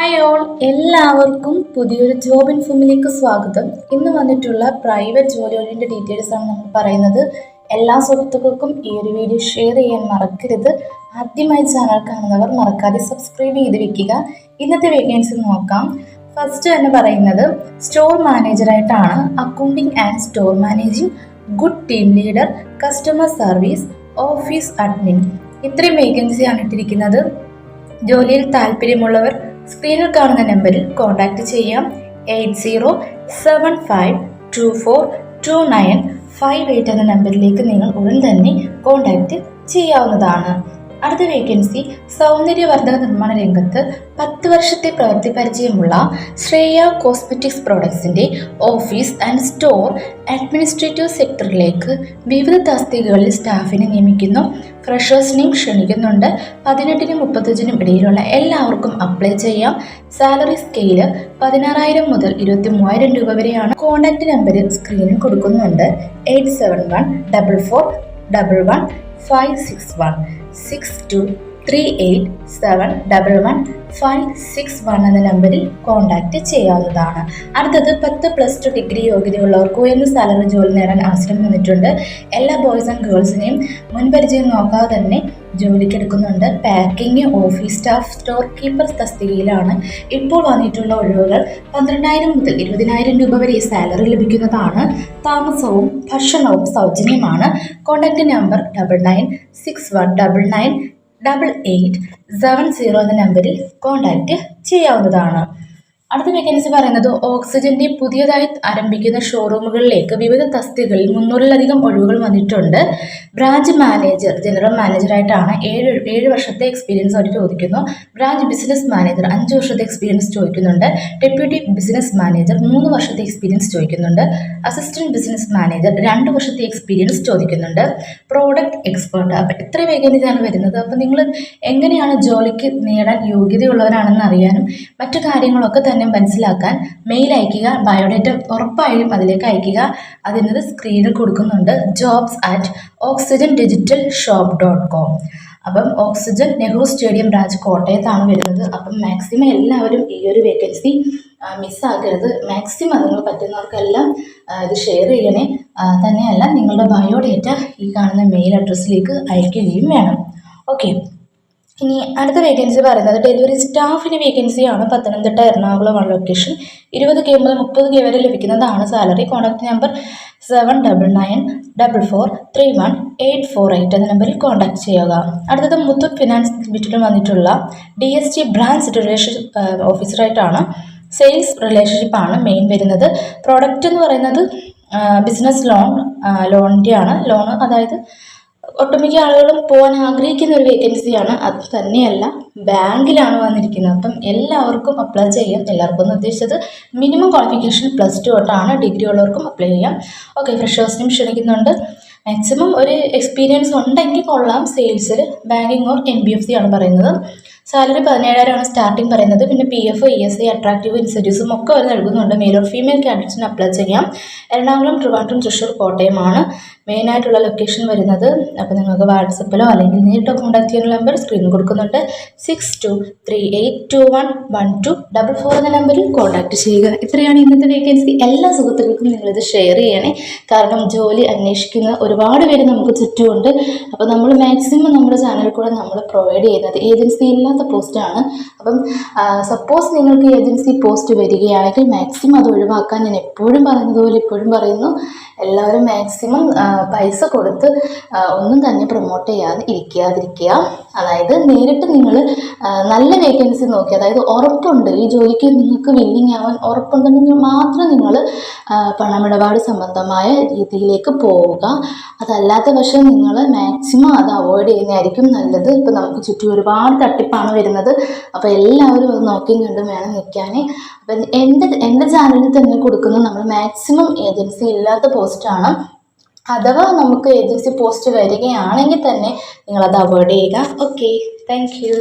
Hi all, എല്ലാവർക്കും പുതിയൊരു job ഇൻഫോമിലേക്ക് സ്വാഗതം. ഇന്ന് വന്നിട്ടുള്ള പ്രൈവറ്റ് ജോലിയുടെ ഡീറ്റെയിൽസ് ആണ് നമ്മൾ പറയുന്നത്. എല്ലാ സുഹൃത്തുക്കൾക്കും ഈ ഒരു വീഡിയോ ഷെയർ ചെയ്യാൻ മറക്കരുത്. ആദ്യമായി ചാനൽ കാണുന്നവർ മറക്കാതെ സബ്സ്ക്രൈബ് ചെയ്ത് വെക്കുക. ഇന്നത്തെ വേക്കൻസി നോക്കാം. ഫസ്റ്റ് തന്നെ പറയുന്നത് സ്റ്റോർ മാനേജറായിട്ടാണ്. Accounting and store managing, good team leader, customer service, office admin. ഇത്രയും വേക്കൻസിയാണ് ഇട്ടിരിക്കുന്നത്. ജോലിയിൽ താല്പര്യമുള്ളവർ സ്ക്രീനിൽ കാണുന്ന നമ്പറിൽ കോൺടാക്റ്റ് ചെയ്യാം. 8075242958 എന്ന നമ്പറിലേക്ക് നിങ്ങൾ ഉടൻ തന്നെ കോൺടാക്റ്റ് ചെയ്യാവുന്നതാണ്. അടുത്ത വേക്കൻസി സൗന്ദര്യവർദ്ധക നിർമ്മാണ രംഗത്ത് 10 വർഷത്തെ പ്രവൃത്തി പരിചയമുള്ള ശ്രേയ കോസ്മെറ്റിക്സ് പ്രോഡക്ട്സിന്റെ ഓഫീസ് ആൻഡ് സ്റ്റോർ അഡ്മിനിസ്ട്രേറ്റീവ് സെക്ടറിലേക്ക് വിവിധ തസ്തികകളിൽ സ്റ്റാഫിനെ നിയമിക്കുന്നു. ഫ്രഷേഴ്സിനെയും ക്ഷണിക്കുന്നുണ്ട്. 18-നും 35-നും ഇടയിലുള്ള എല്ലാവർക്കും അപ്ലൈ ചെയ്യാം. സാലറി സ്കെയില് 16,000 മുതൽ 23,000 രൂപ വരെയാണ്. കോൺടാക്ട് നമ്പർ സ്ക്രീനിൽ കൊടുക്കുന്നുണ്ട്. 8711111561 6238711561 എന്ന നമ്പറിൽ കോൺടാക്റ്റ് ചെയ്യാവുന്നതാണ്. അടുത്തത് 10+2 ഡിഗ്രി യോഗ്യതയുള്ളവർക്ക് ഉയർന്ന സാലറി ജോലി നേടാൻ അവസരം വന്നിട്ടുണ്ട്. എല്ലാ ബോയ്സ് ആൻഡ് ഗേൾസിനെയും മുൻപരിചയം നോക്കാതെ തന്നെ ജോലിക്ക് എടുക്കുന്നുണ്ട്. Packing, office staff, store keeper തസ്തികയിലാണ് ഇപ്പോൾ വന്നിട്ടുള്ള ഒഴിവുകൾ. 12,000 മുതൽ 20,000 രൂപ വരെ സാലറി ലഭിക്കുന്നതാണ്. താമസവും ഭക്ഷണവും സൗജന്യമാണ്. കോൺടാക്ട് നമ്പർ 9961998870 എന്ന നമ്പറിൽ കോൺടാക്റ്റ് ചെയ്യാവുന്നതാണ്. അടുത്ത വേക്കൻസി പറയുന്നത് ഓക്സിജന്റെ പുതിയതായി ആരംഭിക്കുന്ന ഷോറൂമുകളിലേക്ക് വിവിധ തസ്തികകളിൽ 300-ലധികം ഒഴിവുകൾ വന്നിട്ടുണ്ട്. Branch manager, general മാനേജറായിട്ടാണ്. 7 വർഷത്തെ എക്സ്പീരിയൻസ് അവർ ചോദിക്കുന്നു. ബ്രാഞ്ച് ബിസിനസ് മാനേജർ 5 വർഷത്തെ എക്സ്പീരിയൻസ് ചോദിക്കുന്നുണ്ട്. ഡെപ്യൂട്ടി ബിസിനസ് മാനേജർ 3 വർഷത്തെ എക്സ്പീരിയൻസ് ചോദിക്കുന്നുണ്ട്. അസിസ്റ്റന്റ് ബിസിനസ് മാനേജർ 2 വർഷത്തെ എക്സ്പീരിയൻസ് ചോദിക്കുന്നുണ്ട്. Product expert. അപ്പം ഇത്ര വേക്കൻസിയാണ് വരുന്നത്. അപ്പം നിങ്ങൾ എങ്ങനെയാണ് ജോലിക്ക് നേടാൻ യോഗ്യതയുള്ളവരാണെന്ന് അറിയാനും മറ്റു കാര്യങ്ങളൊക്കെ തന്നെ മനസ്സിലാക്കാൻ മെയിൽ അയക്കുക. ബയോഡേറ്റ ഉറപ്പായും അതിലേക്ക് അയക്കുക. അതിനത് സ്ക്രീനിൽ കൊടുക്കുന്നുണ്ട്. jobs@oxygendigitalshop.com. അപ്പം ഓക്സിജൻ നെഹ്റു സ്റ്റേഡിയം ബ്രാഞ്ച് കോട്ടയത്താണ് വരുന്നത്. അപ്പം മാക്സിമം എല്ലാവരും ഈ ഒരു വേക്കൻസി മിസ്സാക്കരുത്. മാക്സിമം നിങ്ങൾ പറ്റുന്നവർക്കെല്ലാം ഇത് ഷെയർ ചെയ്യണേ. തന്നെയല്ല നിങ്ങളുടെ ബയോഡേറ്റ ഈ കാണുന്ന മെയിൽ അഡ്രസ്സിലേക്ക് അയക്കുകയും വേണം. ഓക്കെ, ഇനി അടുത്ത വേക്കൻസി പറയുന്നത് ഡെലിവറി സ്റ്റാഫിന് വേക്കൻസിയാണ്. പത്തനംതിട്ട, എറണാകുളം ലൊക്കേഷൻ. 20K മുതൽ 30K വരെ ലഭിക്കുന്നതാണ് സാലറി. കോൺടാക്ട് നമ്പർ 7944318848 എന്ന നമ്പറിൽ കോൺടാക്ട് ചെയ്യുക. അടുത്തത് മുത്തൂറ്റ് ഫിനാൻസ് ലിമിറ്റഡിൽ വന്നിട്ടുള്ള DST ബ്രാഞ്ച് റിലേഷൻഷിപ്പ് ഓഫീസറായിട്ടാണ്. സെയിൽസ് റിലേഷൻഷിപ്പാണ് മെയിൻ വരുന്നത്. പ്രോഡക്റ്റ് എന്ന് പറയുന്നത് ബിസിനസ് ലോണിൻ്റെയാണ്. ലോണ് അതായത് ഒട്ടുമിക്ക ആളുകളും പോകാൻ ആഗ്രഹിക്കുന്ന ഒരു വേക്കൻസിയാണ്. അത് തന്നെയല്ല ബാങ്കിലാണ് വന്നിരിക്കുന്നത്. അപ്പം എല്ലാവർക്കും അപ്ലൈ ചെയ്യാം. എല്ലാവർക്കും ഉദ്ദേശിച്ചത് മിനിമം ക്വാളിഫിക്കേഷൻ +2 തൊട്ടാണ്. ഡിഗ്രി ഉള്ളവർക്കും അപ്ലൈ ചെയ്യാം. ഓക്കെ, ഫ്രഷേഴ്സിനും ക്ഷണിക്കുന്നുണ്ട്. മാക്സിമം ഒരു എക്സ്പീരിയൻസ് ഉണ്ടെങ്കിൽ കൊള്ളാം. സെയിൽസിൽ ബാങ്കിങ് ഓർ NBFC ആണ് പറയുന്നത്. സാലറി 17,000 സ്റ്റാർട്ടിങ് പറയുന്നത്. പിന്നെ PF, ESI, അട്രാക്റ്റീവ് ഇൻസെൻറ്റീവ്സും ഒക്കെ അവർ നൽകുന്നുണ്ട്. മെയിൽ ഓർ ഫീമെയിൽ കാൻഡിഡേറ്റ്സിന് അപ്ലൈ ചെയ്യാം. എറണാകുളം, ട്രിവാൻഡ്രം, തൃശ്ശൂർ, കോട്ടയമാണ് മെയിനായിട്ടുള്ള ലൊക്കേഷൻ വരുന്നത്. അപ്പോൾ നിങ്ങൾക്ക് വാട്സപ്പിലോ അല്ലെങ്കിൽ നേരിട്ടോ കോൺടാക്ട് ചെയ്യുന്ന നമ്പർ സ്ക്രീനിൽ കൊടുക്കുന്നുണ്ട്. 6238211244 എന്ന നമ്പറിൽ കോൺടാക്ട് ചെയ്യുക. ഇത്രയാണ് ഇന്നത്തെ വേക്കൻസി. എല്ലാ സുഹൃത്തുക്കൾക്കും നിങ്ങളിത് ഷെയർ ചെയ്യണേ. കാരണം ജോലി അന്വേഷിക്കുന്ന ഒരുപാട് പേര് നമുക്ക് ചുറ്റുമുണ്ട്. അപ്പോൾ നമ്മൾ മാക്സിമം നമ്മുടെ ചാനലിൽ കൂടെ നമ്മൾ പ്രൊവൈഡ് ചെയ്യുന്നത് ഏജൻസി ഇല്ലാത്ത പോസ്റ്റാണ്. അപ്പം സപ്പോസ് നിങ്ങൾക്ക് ഏജൻസി പോസ്റ്റ് വരികയാണെങ്കിൽ മാക്സിമം അത് ഒഴിവാക്കാൻ ഞാൻ എപ്പോഴും പറയുന്നതുപോലെ ഇപ്പോഴും പറയുന്നു. എല്ലാവരും മാക്സിമം പൈസ കൊടുത്ത് ഒന്നും തന്നെ പ്രൊമോട്ട് ഇരിക്കാതിരിക്കുക. അതായത് നേരിട്ട് നിങ്ങൾ നല്ല വേക്കൻസി നോക്കി, അതായത് ഉറപ്പുണ്ട് ഈ ജോലിക്ക് നിങ്ങൾക്ക് വില്ലിങ് ആവാൻ ഉറപ്പുണ്ടെങ്കിൽ മാത്രം നിങ്ങൾ പണമിടപാട് സംബന്ധമായ രീതിയിലേക്ക് പോവുക. അതല്ലാത്ത പക്ഷേ നിങ്ങൾ മാക്സിമം അത് അവോയ്ഡ് ചെയ്യുന്നതായിരിക്കും നല്ലത്. ഇപ്പോൾ നമുക്ക് ചുറ്റും ഒരുപാട് തട്ടിപ്പാണ് വരുന്നത്. അപ്പോൾ എല്ലാവരും അത് നോക്കിയും കണ്ടും വേണം നിൽക്കാൻ. അപ്പം എൻ്റെ ചാനലിൽ തന്നെ കൊടുക്കുന്നത് നമ്മൾ മാക്സിമം ഏജൻസി ഇല്ലാത്ത പോസ്റ്റാണ്. അഥവാ നമുക്ക് ഏജൻസി പോസ്റ്റ് വരികയാണെങ്കിൽ തന്നെ നിങ്ങളത് അവോയ്ഡ് ചെയ്യുക. Okay, thank you.